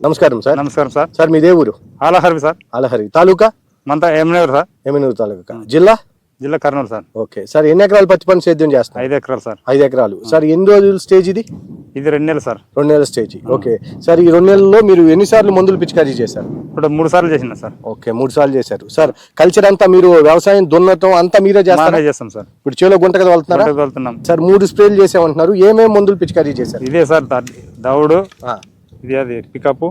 నమస్కారం సార్. నమస్కారం sir. Sir మీదే ఊరు? ఆలహరి సార్. ఆలహరి తాలూకా? మంత ఎమ్మెనూరు సార్. ఎమ్మెనూరు తాలూకా. జిల్లా? జిల్లా కర్నూలు సార్. ఓకే సార్, ఎన్ని ఎకరాలు పత్తి పని సేద్యం చేస్తారు? 5 ఎకరాలు సార్. 5 ఎకరాలు. సార్ ఎన్ని రోజుల స్టేజ్ ఇది? ఇది 2 నెలలు సార్. 2 నెలల స్టేజ్. ఓకే సార్, ఈ 2 నెలల్లో మీరు ఎన్నిసార్లు మందులు పిచికారీ చేశారు? ఇప్పుడు 3 సార్లు చేసిన సార్. ఓకే 3 సార్లు చేశారు. సార్ కల్చర్ అంతా మీరు వ్యవసాయం దున్నటం అంతా మీరే చేస్తారా? చేస్తాం సార్. ఇప్పుడు చేలో గుంట కదా వెళ్తున్నారా? వెళ్తున్నాం సార్. 3 స్ప్రేలు చేసామంటున్నారు, ఏమేమి మందులు పిచికారీ చేశారు? ఇదే సార్ దౌడు, ఇది అది పికప్,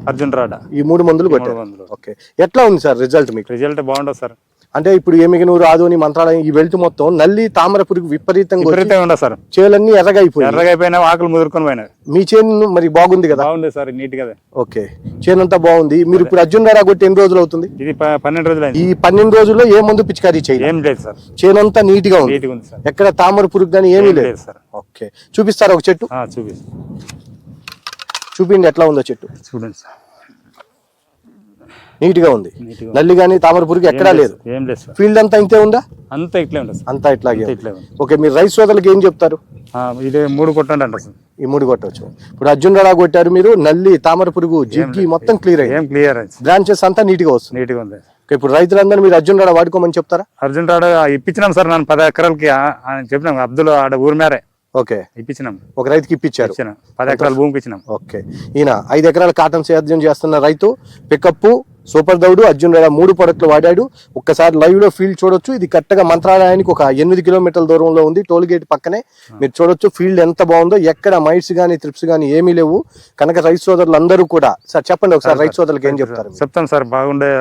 అర్జున్ రాడ, ఈ 3 మందులు కొట్టారు. ఓకే, ఎట్లా ఉంది సార్ రిజల్ట్ మీకు? రిజల్ట్ బాగుండదు సార్. అంటే ఇప్పుడు ఎమ్మిగనూరు, ఆదోని, మంత్రాలయం ఈ వెళ్తూ మొత్తం నల్లి తామర పురుగు విపరీతంగా ఉండదు సార్. చేలన్నీ ఎర్రగైపోయినా, ఆకులు ముదురుకొని పోయినాయి. మీ చేను మరి బాగుంది కదా? బాగుంది సార్, నీట్ గా. ఓకే, చేను అంతా బాగుంది. మీరు ఇప్పుడు అర్జున్ రాడా కొట్టి ఎన్ని రోజులు అవుతుంది? ఇది 12 రోజులు. ఈ 12 రోజుల్లో ఏ మందు పిచికారీ చేయాలి? ఏం లేదు సార్. చేను అంతా నీట్ గా ఉంది సార్. ఎక్కడ తామర పురుగు కానీ ఏమీ లేదు సార్. ఓకే, చూపిస్తారా ఒక చెట్టు? చూపిండి ఎట్లా ఉందో చెట్టు. చూడండి సార్, నీట్ గా ఉంది. నల్లి గానీ తామర పురుగు ఎక్కడా లేదు. ఫీల్డ్ అంతా ఇంతే ఉందా? అంతా ఇట్లే ఉంటుంది. అంతా ఇట్లాగే. ఓకే, మీరు రైతు సోదరులకు ఏం చెప్తారు? ఇది 3 కొట్టండి అంటారు సార్. ఈ 3 కొట్టవచ్చు. ఇప్పుడు అర్జున్ రాడా కొట్టారు మీరు, నల్లి తామర పురుగు జిగ్గి మొత్తం క్లియర్ అయ్యింది. బ్రాంచెస్ అంతా నీట్ గా వస్తుంది. నీట్ గా ఉంది. ఇప్పుడు రైతులందరూ మీరు అర్జున్ రాడా వాడుకోమని చెప్తారా? అర్జున్ రాడా ఇప్పించినాం సార్. నేను 10 ఎకరాలకి చెప్పినాం. అబ్దుల్ ఆడ ఊరు మేరే. ఓకే, ఇప్పించినాం. ఒక రైతుకి ఇప్పించారు. 10 ఎకరాల భూమికి ఇచ్చినాం. ఓకే, ఈయన 5 ఎకరాల కాటన్ సేద్యం చేస్తున్న రైతు. పికప్, సూపర్ దౌడు, అర్జున్ రాడా 3 ప్రొడక్ట్లు వాడాడు. ఒక్కసారి లైవ్ లో ఫీల్డ్ చూడొచ్చు. ఇది కరెక్ట్గా మంత్రాలయానికి ఒక 8 కిలోమీటర్ల దూరంలో ఉంది, టోల్ గేట్ పక్కనే. మీరు చూడొచ్చు ఫీల్డ్ ఎంత బాగుందో. ఎక్కడ మైట్స్ గానీ త్రిప్స్ గానీ ఏమీ లేవు. కనుక రైతు సోదరులు అందరూ కూడా సార్ చెప్పండి ఒకసారి రైతు సోదరులకు ఏం చెప్తారు? చెప్తాను సార్, బాగుండే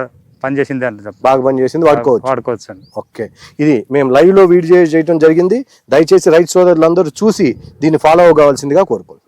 పని చేసింది అంటే బాగా పని చేసింది, వాడుకోవచ్చు అండి. ఓకే, ఇది మేము లైవ్ లో వీడియో చేయడం జరిగింది. దయచేసి రైతు సోదరులందరూ చూసి దీన్ని ఫాలో అవ్వవలసిందిగా కోరుకుంటున్నాం.